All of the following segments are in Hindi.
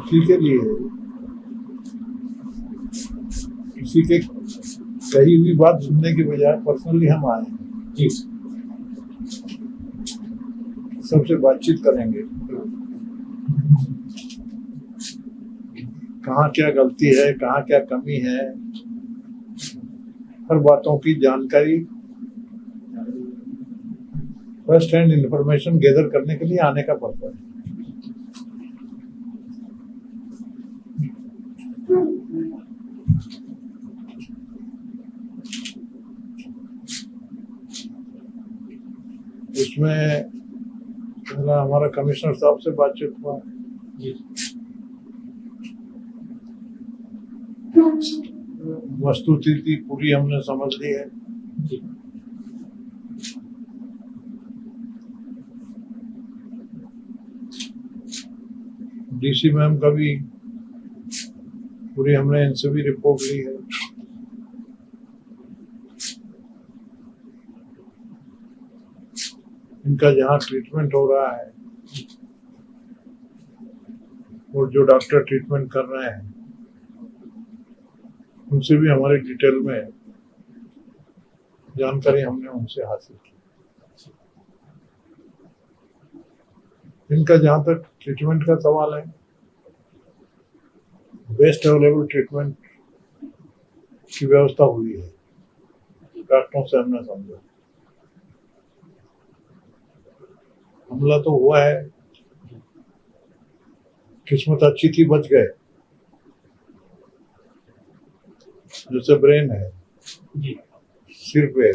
इसी के लिए किसी के कही हुई बात सुनने की बजाय पर्सनली हम आए हैं जी सबसे बातचीत करेंगे, कहाँ क्या गलती है, कहाँ क्या कमी है, हर बातों की जानकारी फर्स्ट हैंड इंफॉर्मेशन गैदर करने के लिए आने का पड़ता है। इसमें पहला हमारा कमिश्नर साहब से बातचीत हुआ, जी वस्तुस्थिति पूरी हमने समझ ली है। जी डीसी मैम का भी पूरी हमने इनसे भी रिपोर्ट ली है। इनका जहाँ ट्रीटमेंट हो रहा है और जो डॉक्टर ट्रीटमेंट कर रहे हैं उनसे भी हमारी डिटेल में जानकारी हमने उनसे हासिल की। इनका जहाँ तक ट्रीटमेंट का सवाल है, बेस्ट अवेलेबल ट्रीटमेंट की व्यवस्था हुई है, डॉक्टरों से हमने समझा। हमला तो हुआ है, किस्मत अच्छी थी, बच गए। जैसे ब्रेन है, जी सिर पे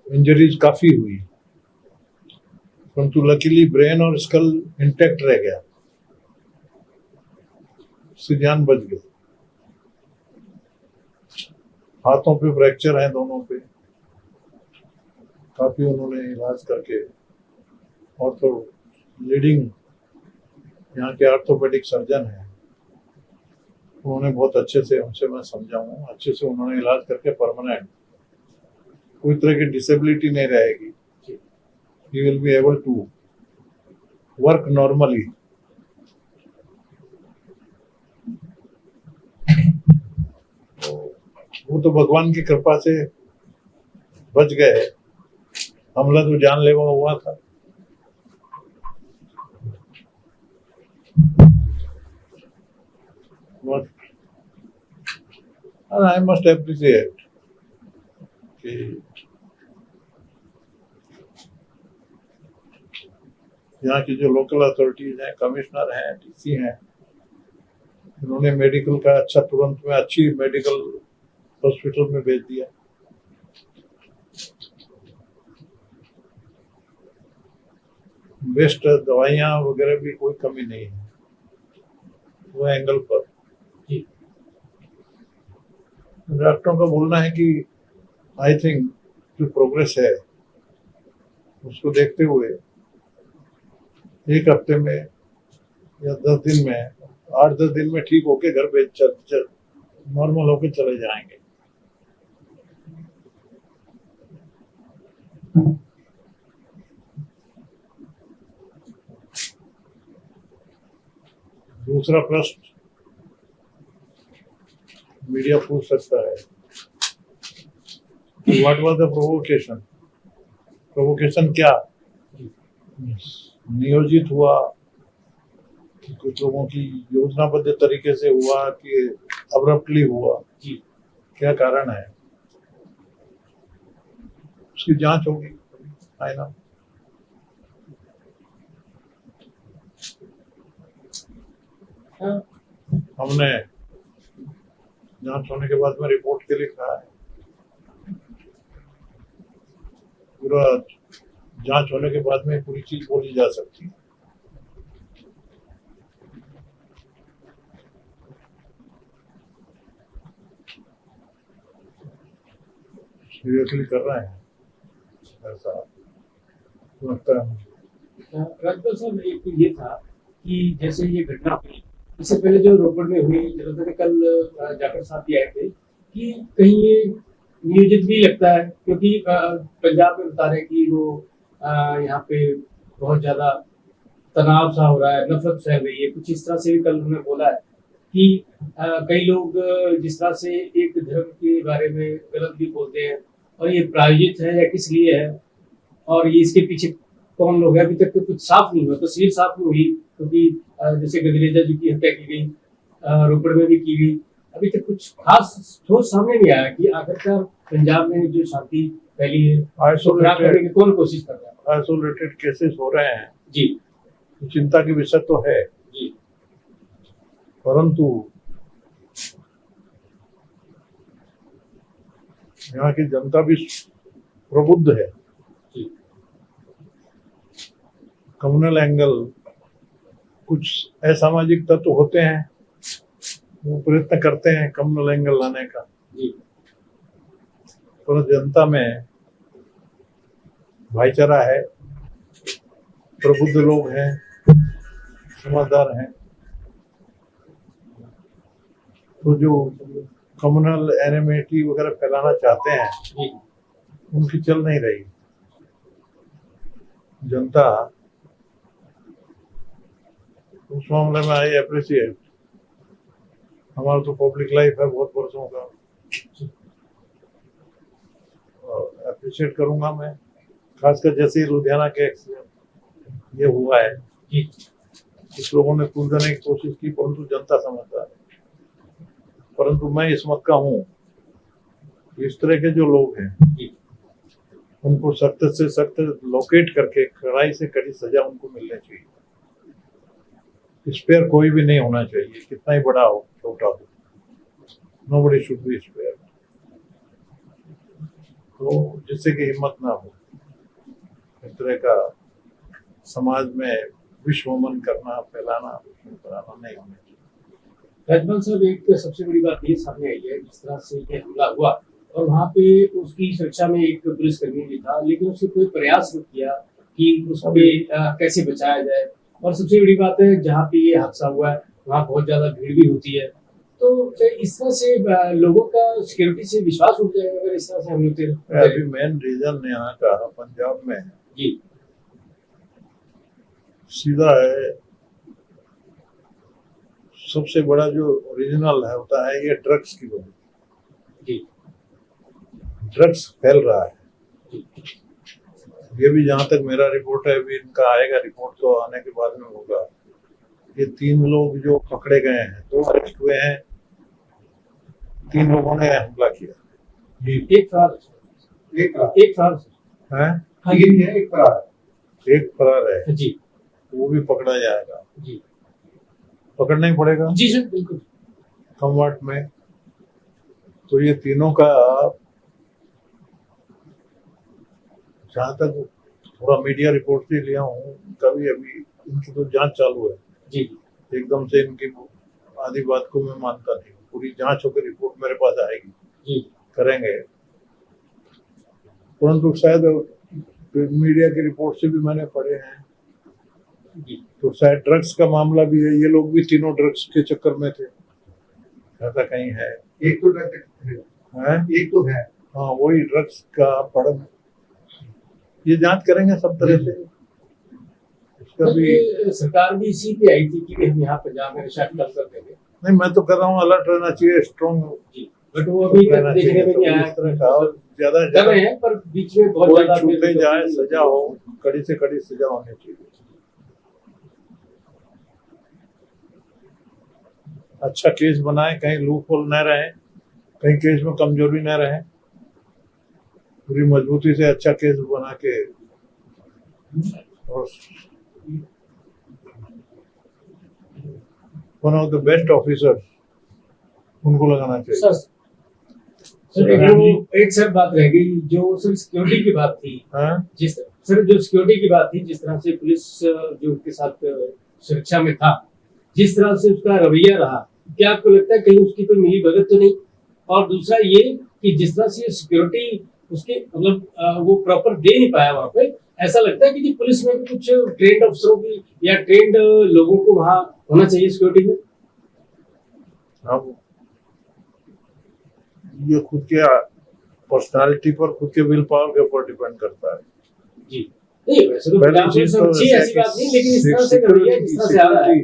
इंजरीज काफी हुई, परंतु लकीली ब्रेन और स्कल इंटैक्ट रह गया, उससे जान बच गई। हाथों पे फ्रैक्चर है, दोनों पे काफी उन्होंने इलाज करके, और तो लीडिंग यहाँ के ऑर्थोपेडिक सर्जन है, उन्होंने बहुत अच्छे से, उनसे मैं समझाऊँ, अच्छे से उन्होंने इलाज करके परमानेंट कोई तरह की डिसेबिलिटी नहीं रहेगी। He will be able to work normally. वो तो भगवान की कृपा से बच गए, हमला तो जानलेवा हुआ था। But I must appreciate कि यहाँ की जो लोकल अथॉरिटीज हैं, कमिश्नर हैं, डीसी हैं, उन्होंने मेडिकल का अच्छा, तुरंत में अच्छी मेडिकल हॉस्पिटल में भेज दिया। बेस्ट दवाइयाँ वगैरह भी कोई कमी नहीं है वो एंगल पर। डॉक्टरों का बोलना है कि आई थिंक जो प्रोग्रेस है उसको देखते हुए एक हफ्ते में या 10 दिन में, 8-10 दिन में ठीक होके घर पे नॉर्मल होके चले जाएंगे। दूसरा प्रश्न मीडिया पूछ सकता है, what was the provocation? Provocation क्या नियोजित हुआ, कुछ लोगों की योजनाबद्ध तरीके से हुआ कि अब्रप्टली हुआ, क्या कारण है? उसकी जांच होगी। आई नो हमने जांच होने के बाद में रिपोर्ट के लिए कहा है, पूरा जांच होने के बाद में पूरी चीज बोली जा सकती है। सीरियसली कर रहे हैं, ऐसा लगता है मुझे। राजपाल साहब, एक तो ये था कि जैसे ये घटना हुई, इससे पहले जो रोपड़ में हुई, जैसे कल जाकर साथ ही आए थे कि कहीं ये नियोजित भी लगता है, क्योंकि पंजाब में बता रहे कि वो यहाँ पे बहुत ज्यादा तनाव सा हो रहा है, नफरत फैल रही है, कुछ इस तरह से भी कल उन्होंने बोला है कि कई लोग जिस तरह से एक धर्म के बारे में गलत भी बोलते हैं और ये प्रायोजित है या किस लिए है और ये इसके पीछे कौन लोग हैं, अभी तक तो कुछ साफ नहीं हुआ, तस्वीर साफ नहीं हुई क्योंकि जैसे गजरेजा जी की हत्या की गई, रोपड़ में भी की गई, अभी तक कुछ खास ठोस सामने नहीं आया कि आखिरकार पंजाब में जो शांति फैली है उसको खराब करने की कौन कोशिश कर रहा है। आइसोलेटेड केसेस हो रहे हैं जी चिंता की विषय तो है, जी परंतु यहाँ की जनता भी प्रबुद्ध है। जी कम्युनल एंगल, कुछ असामाजिक तत्व होते हैं वो प्रयत्न करते हैं कम्युनल एंगल लाने का, जी पर जनता में भाईचारा है, प्रबुद्ध लोग हैं, समझदार हैं, तो जो कम्युनल एनिमिटी वगैरह फैलाना चाहते हैं जी उनकी चल नहीं रही। जनता उस मामले में आई अप्रिशिएट। हमारा तो पब्लिक लाइफ है बहुत वर्षों का, और अप्रिशिएट करूंगा मैं, खासकर जैसे ही लुधियाना के एक्सीडेंट ये हुआ है, जी कुछ लोगों ने कूद देने की कोशिश की, परंतु जनता समझदार है। परंतु मैं इस मत का हूँ, इस तरह के जो लोग हैं जी उनको सख्त से सख्त लोकेट करके कड़ाई से कड़ी सजा उनको मिलनी चाहिए। स्पेयर कोई भी नहीं होना चाहिए, कितना ही बड़ा हो छोटा हो, नोबडी शुड बी स्पेयर, तो जिससे कि हिम्मत ना हो इस तरह का समाज में विश्वमन करना, फैलाना, कराना नहीं होना चाहिए। राजपाल साहब, एक सबसे बड़ी बात ये सामने आई है, जिस तरह से ये हमला हुआ और वहाँ पे उसकी सुरक्षा में एक पुलिसकर्मी भी था, लेकिन उसने कोई प्रयास नहीं किया कि उसको कैसे बचाया जाए। और सबसे बड़ी बात है, जहाँ पे ये हादसा हुआ है वहाँ बहुत ज्यादा भीड़ भी होती है, तो इस तरह से लोगों का सिक्योरिटी से विश्वास उठ जाएगा अगर इस तरह से हम लोग। अभी मेन रीजन यहाँ का पंजाब में जी सीधा है, सबसे बड़ा जो ओरिजिनल है होता है ये ड्रग्स की वजह। जी ड्रग्स फैल रहा है, जी ये भी जहाँ तक मेरा रिपोर्ट है, अभी इनका आएगा रिपोर्ट तो आने के बाद में होगा। ये 3 लोग जो पकड़े गए हैं, 2 अरेस्ट हुए हैं, 3 लोगों ने हमला किया। एक फरार है, हाँ जी है, एक फरार है, जी वो भी पकड़ा जाएगा, जी पकड़ना ही पड़ेगा जी सर बिल्कुल। कमवाट में। तो ये तीनों का जहाँ तक थोड़ा मीडिया रिपोर्ट से लिया हूँ, कभी अभी इनकी तो जांच चालू है जी एकदम से इनकी आधी बात को मैं मानता नहीं, पूरी जांच होकर रिपोर्ट मेरे पास आएगी, जी करेंगे। परंतु शायद मीडिया की रिपोर्ट से भी मैंने पढ़े हैं जी तो शायद ड्रग्स का मामला भी है, ये लोग भी तीनों ड्रग्स के चक्कर में थे, ऐसा कहीं है। एक तो ड्रग हैं? एक तो है, हाँ वही ड्रग्स का पड़, ये जांच करेंगे सब तरह से। इसका भी सरकार भी इसी पे आई थी कि हम यहाँ पंजाब में नशा कम कर देंगे। नहीं, मैं तो कर रहा हूँ अलर्ट रहना चाहिए, स्ट्रॉन्ग जी बट वो अभी तक देखने में नहीं आया। इस तरह का, और ज्यादा कर रहे हैं पर बीच में बहुत कोई ज्यादा छूटे जाए, सजा हो, कड़ी से कड़ी सजा होनी चाहिए। अच्छा केस बनाए, कहीं लूप होल न रहे, कहीं केस में कमजोरी न रहे, पूरी मजबूती से अच्छा केस बना के और one of the best officer उनको लगाना चाहिए। एक सर बात रह गई जो सर सिक्योरिटी की बात थी, हाँ? जिस सर जो सिक्योरिटी की बात थी, जिस तरह से पुलिस जो उनके साथ सुरक्षा में था, जिस तरह से उसका रवैया रहा, क्या आपको लगता है कहीं उसकी कोई मिली भगत तो नहीं? और दूसरा ये कि जिस तरह से सिक्योरिटी उसके मतलब वो प्रॉपर दे नहीं पाया वहां पे, ऐसा लगता है कि पुलिस में कुछ ट्रेंड अफसरों की या ट्रेंड लोगों को वहां होना चाहिए सिक्योरिटी में। अब ये खुद के पर्सनालिटी पर, खुद के विल पावर के ऊपर डिपेंड करता है। जी नहीं वैसे तो पहली पंजाब चीज में तो सब अच्छी ऐसी बात नहीं, लेकिन इस तरह से कर रही है जिस तरह से आ रहा है।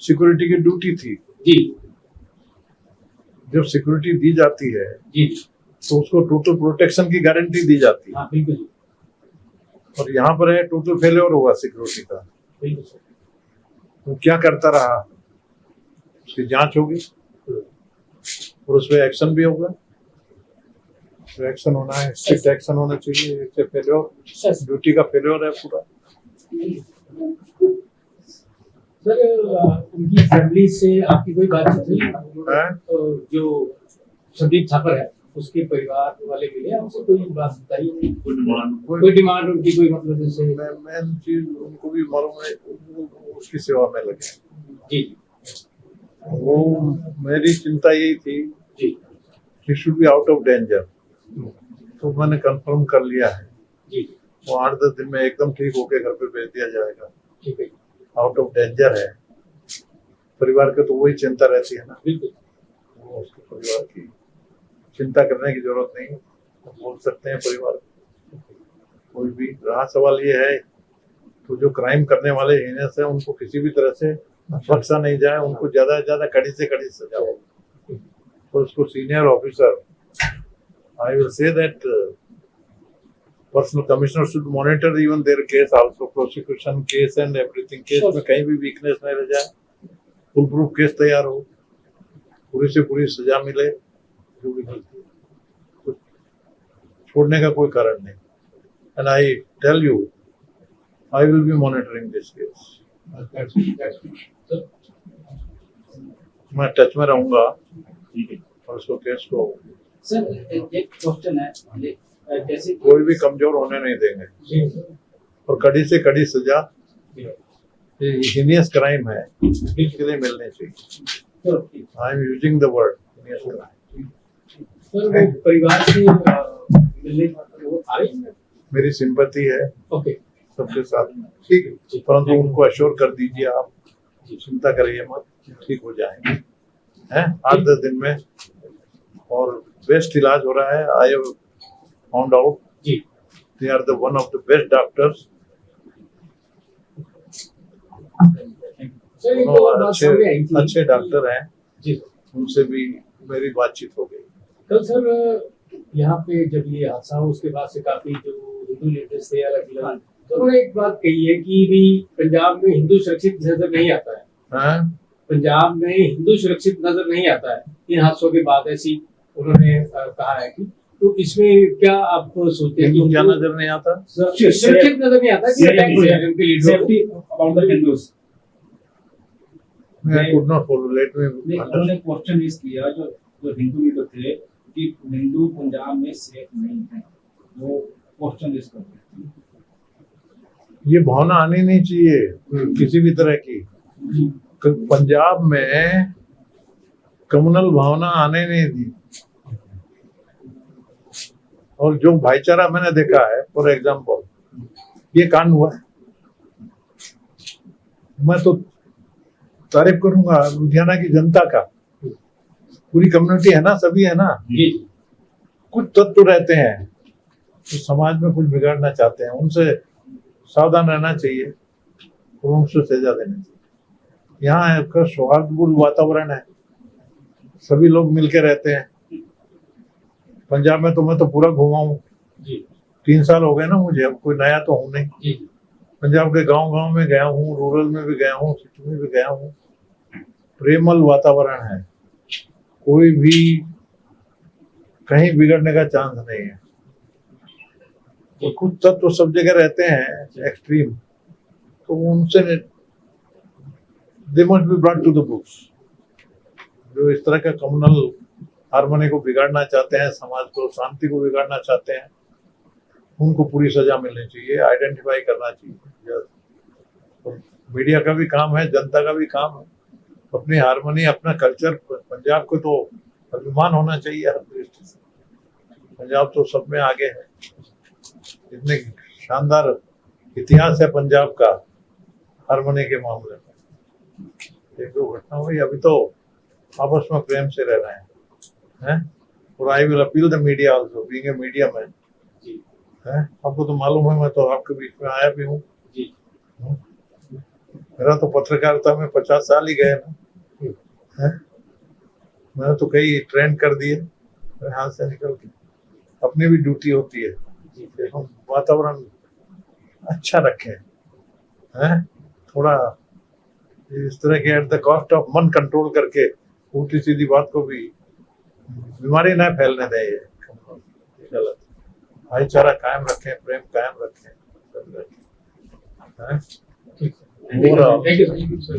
सिक्योरिटी की ड्यूटी थी। जी जब सिक्योरिटी दी जाती है जी तो उसको टोटल प्रोटेक्शन की गारंटी दी जाती है, हाँ बिल्कुल और यहाँ पर है टोटल फेलियर हुआ सिक्योरिटी का। बिल्कुल सर। वो क्या करता रहा, उसकी जांच होगी और उसमें एक्शन भी होगा। तो एक्शन होना है, स्ट्रिक्ट एक्शन होना चाहिए। इससे फेलियर, ड्यूटी का फेलियर है पूरा। सर उनकी फैमिली से आपकी कोई बातचीत हुई? हैं? जो संदीप थापर है उसके परिवार वाले मिले आपसे, कोई बात बताइए? कोई डिमांड उनकी, कोई मतलब जैसे? मेन चीज उनको भी मालूम है, वो उसकी सेवा में लगे। जी वो मेरी चिंता यही थी जी he should be out of danger. तो मैंने कंफर्म कर लिया है, जी वो 8-10 दिन में एकदम ठीक होके घर पे भेज दिया जाएगा। ठीक है आउट ऑफ डेंजर है। परिवार के तो वही चिंता रहती है ना, बिल्कुल। वो उसके परिवार की चिंता करने की जरूरत नहीं। हम बोल सकते हैं परिवार को, कोई भी। रहा सवाल ये है तो जो क्राइम करने वाले हीनस है उनको किसी भी तरह से बख्शा नहीं जाए, उनको ज्यादा से ज्यादा कड़ी से कड़ी सजा हो। तो उसको senior officer, I will say that personal commissioner should monitor even there case also, prosecution case and everything. Case में कहीं भी वीकनेस नहीं रह जाए, फुल प्रूफ केस तैयार हो, पूरी से पूरी सजा मिले। जो भी गलती, तो छोड़ने का कोई कारण नहीं। And I tell you, I will be monitoring this case. मैं टच में रहूंगा और उसको केस को सर एक क्वेश्चन है, जैसे कोई भी कमजोर होने नहीं देंगे और कड़ी से कड़ी सजा। ये हीनियस क्राइम है, इसके लिए मिलनी चाहिए। I am using the word heinous crime. Sir वो परिवार से मिलने वो आ रही है? मेरी सिंपैथी है ओके सबके साथ, ठीक है, परंतु उनको अश्योर कर दीजिए आप, चिंता करिए मत, ठीक हो जाएंगे हैं 8-10 दिन में। और बेस्ट इलाज हो रहा है। आई हैव फाउंड आउट जी they are the one of the best doctors. Sir ये तो और बात सामने आई थी। अच्छे डॉक्टर हैं, जी उनसे भी मेरी बातचीत हो गई। कल सर यहाँ पे जब ये हादसा हुआ उसके बाद से काफी जो हिंदू लीडर्स थे अलग अलग, तो उन्होंने एक बात कही है कि भी पंजाब में हिंदू सुरक्षित नजर नहीं आता है। हाँ? पंजाब में हिंदू सुरक्षित नजर नहीं आता है इन हादसों के बाद, ऐसी उन्होंने कहा है कि, तो इसमें क्या आप सोचते हैं कि क्या नजर नहीं आता? सुरक्षित नजर नहीं आता कि अटैक हो जाए उनके लीडरों safety about the Hindus. I could not follow. Let me उन्होंने क्वेश्चन रेज किया जो जो हिंदू लीडर थे कि हिंदू पंजाब में सेफ नहीं है, वो क्वेश्चन रेज कर रहे हैं। ये भावना आनी नहीं चाहिए किसी भी तरह की। पंजाब में कम्युनल भावना आने नहीं दी। और जो भाईचारा मैंने देखा है, फॉर एग्जाम्पल ये कांड हुआ है, मैं तो तारीफ करूंगा लुधियाना की जनता का। पूरी कम्युनिटी है ना, सभी है ना। कुछ तत्व रहते हैं तो समाज में कुछ बिगाड़ना चाहते हैं, उनसे सावधान रहना चाहिए और उनसे सजा देनी चाहिए। यहाँ का सौहार्दपूर्ण वातावरण है, सभी लोग मिलके रहते हैं। पंजाब में तो मैं तो पूरा घूमा हूँ, 3 साल हो गए ना मुझे, अब कोई नया तो हूँ नहीं। पंजाब के गांव-गांव में गया हूँ, रूरल में भी गया हूँ, सिटी में भी गया हूँ। प्रेमल वातावरण है, कोई भी कहीं बिगड़ने का चांस नहीं है। तो कुछ तत्व सब जगह रहते हैं एक्सट्रीम, तो उनसे they must be brought to the books. जो इस तरह का कम्युनल हार्मनी को बिगाड़ना चाहते हैं, समाज को शांति को बिगाड़ना चाहते हैं, उनको पूरी सजा मिलनी चाहिए, आइडेंटिफाई करना चाहिए। तो मीडिया का भी काम है, जनता का भी काम है, अपनी हार्मनी, अपना कल्चर। पंजाब को तो अभिमान होना चाहिए हर दृष्टि से। पंजाब तो सब में आगे है, इतने शानदार इतिहास है पंजाब का हार्मनी के मामले में। 1-2 घटना हुई, अभी तो आपस में प्रेम से रह रहे हैं। और I will appeal the media also, being a media man, है। आपको तो मालूम है, मैं तो आपके बीच में आया भी हूँ। जी मेरा तो पत्रकारिता में 50 साल ही गए ना, है। मैंने तो कई ट्रेंड कर दिए मेरे हाथ से निकल के। अपनी भी ड्यूटी होती है कि हम वातावरण अच्छा रखें, है। थोड़ा इस तरह के एट द कॉस्ट ऑफ मन कंट्रोल करके उल्टी सीधी बात को भी बीमारी न फैलने दें। ये गलत। भाईचारा कायम रखें, प्रेम कायम रखें, सब रखें, हैं? Thank you sir.